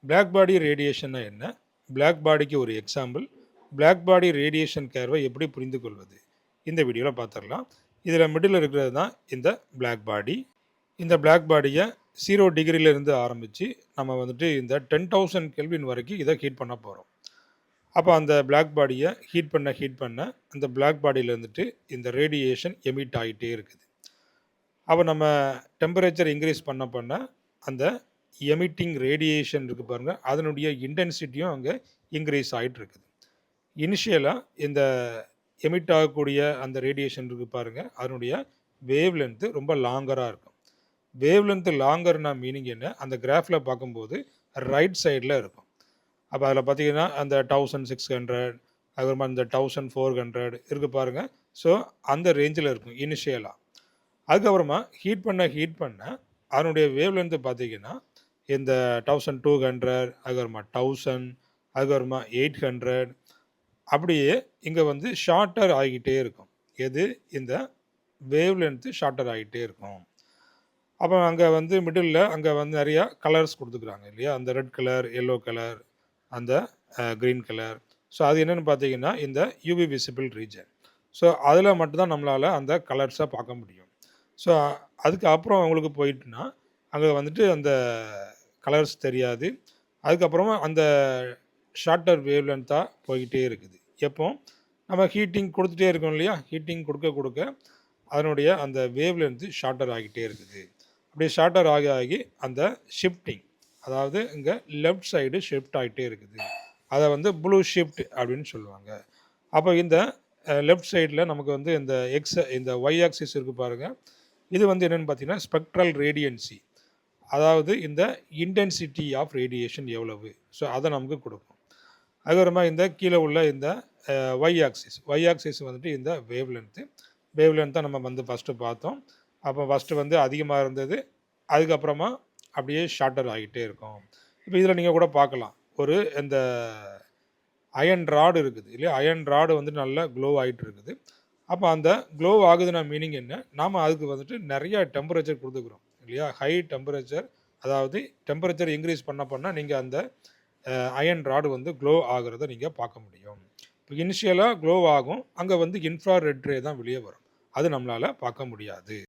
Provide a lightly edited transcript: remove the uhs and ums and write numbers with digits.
Black body ரேடியேஷன்னா என்ன? Black பாடிக்கு ஒரு எக்ஸாம்பிள். பிளாக் பாடி ரேடியேஷன் கர்வை எப்படி புரிந்து கொள்வது? இந்த வீடியோவில் பார்த்துடலாம். இதில் மிடில் இருக்கிறது தான் இந்த பிளாக் பாடி. இந்த பிளாக் பாடியை 0 டிகிரியிலிருந்து ஆரம்பித்து நம்ம வந்துட்டு இந்த 10,000 கெல்வின் வரைக்கும் இதை ஹீட் பண்ண போகிறோம். அப்போ அந்த பிளாக் பாடியை ஹீட் பண்ண அந்த பிளாக் பாடியில் இருந்துட்டு இந்த ரேடியேஷன் எமிட் ஆகிட்டே இருக்குது. அப்போ நம்ம டெம்பரேச்சர் இன்க்ரீஸ் பண்ண அந்த எமிட்டிங் ரேடியேஷன் இருக்குது பாருங்கள், அதனுடைய இன்டென்சிட்டியும் அங்கே இன்க்ரீஸ் ஆகிட்டு இருக்குது. இனிஷியலாக இந்த எமிட் ஆகக்கூடிய அந்த ரேடியேஷன் இருக்குது பாருங்கள், அதனுடைய வேவ் லென்த்து ரொம்ப லாங்கராக இருக்கும். வேவ் லென்த்து லாங்கர்னா மீனிங் என்ன? அந்த கிராஃபில் பார்க்கும்போது ரைட் சைடில் இருக்கும். அப்போ அதில் பார்த்தீங்கன்னா அந்த 1600, அதுக்கப்புறமா இந்த 1400 இருக்குது பாருங்கள். ஸோ அந்த ரேஞ்சில் இருக்கும் இனிஷியலாக. அதுக்கப்புறமா ஹீட் பண்ண அதனுடைய வேவ் லென்த்து பார்த்தீங்கன்னா இந்த 1200, அதுக்கப்புறமா 1000, அதுக்கப்புறமா 800, அப்படியே இங்கே வந்து ஷார்ட்டர் ஆகிட்டே இருக்கும். எது? இந்த வேவ் லென்த்து ஷார்ட்டர் ஆகிட்டே இருக்கும். அப்போ அங்கே வந்து மிடில் அங்கே வந்து நிறையா கலர்ஸ் கொடுத்துக்குறாங்க இல்லையா? அந்த ரெட் கலர், எல்லோ கலர், அந்த க்ரீன் கலர். ஸோ அது என்னென்னு பார்த்தீங்கன்னா இந்த யூவி விசிபிள் ரீஜன். ஸோ அதில் மட்டும்தான் நம்மளால் அந்த கலர்ஸை பார்க்க முடியும். ஸோ அதுக்கு அப்புறம் உங்களுக்கு போயிட்டுனா அங்கே வந்துட்டு அந்த கலர்ஸ் தெரியாது. அதுக்கப்புறமா அந்த ஷார்ட்டர் வேவ் லென்த்தாக போய்கிட்டே இருக்குது. எப்போ நம்ம ஹீட்டிங் கொடுத்துட்டே இருக்கோம் இல்லையா? ஹீட்டிங் கொடுக்க அதனுடைய அந்த வேவ் லென்த்து ஷார்ட்டர் ஆகிட்டே இருக்குது. அப்படி ஷார்ட்டர் ஆகி அந்த ஷிஃப்டிங், அதாவது இங்கே லெஃப்ட் சைடு ஷிஃப்ட் ஆகிட்டே இருக்குது. அதை வந்து ப்ளூ ஷிஃப்ட் அப்படின்னு சொல்லுவாங்க. அப்போ இந்த லெஃப்ட் சைடில் நமக்கு வந்து இந்த ஒய் ஆக்சிஸ் இருக்குது பாருங்கள். இது வந்து என்னென்னு பார்த்தீங்கன்னா ஸ்பெக்ட்ரல் ரேடியன்சி, அதாவது இந்த இன்டென்சிட்டி ஆஃப் ரேடியேஷன் எவ்வளவு, ஸோ அதை நமக்கு கொடுக்கும். அதுக்கப்புறமா இந்த கீழே உள்ள இந்த ஒய் ஆக்சிஸ் வந்துட்டு இந்த வேவ் லென்த்தை நம்ம வந்து ஃபஸ்ட்டு பார்த்தோம். அப்போ ஃபஸ்ட்டு வந்து அதிகமாக இருந்தது, அதுக்கப்புறமா அப்படியே ஷார்ட்டர் ஆகிட்டே இருக்கும். இப்போ இதில் நீங்கள் கூட பார்க்கலாம், ஒரு இந்த அயன் ராடு இருக்குது இல்லையா? அயன் ராடு வந்து நல்லா க்ளோ ஆகிட்டு இருக்குது. அப்போ அந்த க்ளோ ஆகுதுன்னா மீனிங் என்ன? நாம் அதுக்கு வந்துட்டு நிறையா டெம்பரேச்சர் கொடுத்துக்குறோம் இல்லையா? ஹை டெம்பரேச்சர், அதாவது டெம்பரேச்சர் இன்க்ரீஸ் பண்ண நீங்கள் அந்த அயன் ராடு வந்து க்ளோ ஆகிறத நீங்கள் பார்க்க முடியும். இப்போ இனிஷியலாக க்ளோ ஆகும், அங்கே வந்து இன்ஃப்ரா ரெட் ரே தான் வெளியே வரும், அது நம்மளால் பார்க்க முடியாது.